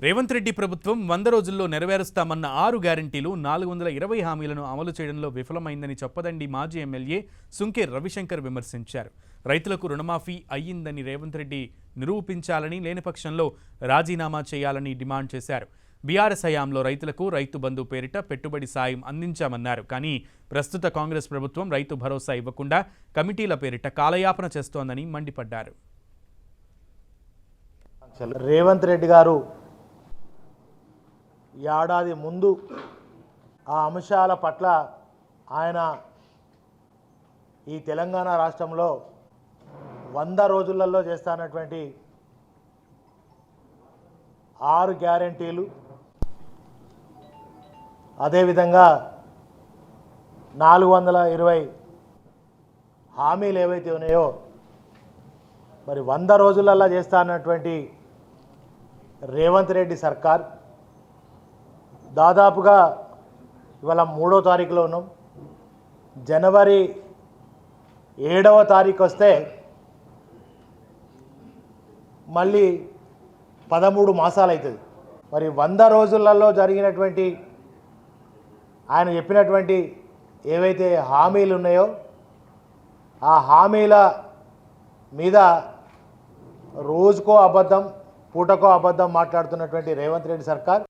రేవంత్ రెడ్డి ప్రభుత్వం 100 రోజుల్లో నెరవేరుస్తామన్న 6 గ్యారంటీలు 420 హామీలను అమలు చేయడంలో విఫలమైందని చొప్పదండి మాజీ ఎమ్మెల్యే సుంకే రవిశంకర్ విమర్శించారు. రైతులకు రుణమాఫీ అయ్యిందని రేవంత్ రెడ్డి నిరూపించాలని, లేని పక్షంలో రాజీనామా చేయాలని డిమాండ్ చేశారు. బీఆర్ఎస్ హయాంలో రైతులకు రైతు బంధు పేరిట పెట్టుబడి సాయం అందించామన్నారు. కానీ ప్రస్తుత కాంగ్రెస్ ప్రభుత్వం రైతు భరోసా ఇవ్వకుండా కమిటీల పేరిట కాలయాపన చేస్తోందని మండిపడ్డారు. రేవంత్ రెడ్డి గారు ఏడాది ముందు ఆ అంశాల పట్ల ఆయన ఈ తెలంగాణ రాష్ట్రంలో 100 రోజులలో చేస్తున్నటువంటి 6 గ్యారెంటీలు, అదేవిధంగా 420 హామీలు ఏవైతే ఉన్నాయో మరి 100 రోజులలో చేస్తున్నటువంటి రేవంత్ రెడ్డి సర్కార్ దాదాపుగా ఇవాళ 3వ తారీఖులో ఉన్నాం. జనవరి 7వ తారీఖు వస్తే మళ్ళీ 13 మాసాలు అవుతుంది. మరి 100 రోజులలో జరిగినటువంటి ఆయన చెప్పినటువంటి ఏవైతే హామీలు ఉన్నాయో ఆ హామీల మీద రోజుకో అబద్ధం, పూటకో అబద్ధం మాట్లాడుతున్నటువంటి రేవంత్ రెడ్డి సర్కార్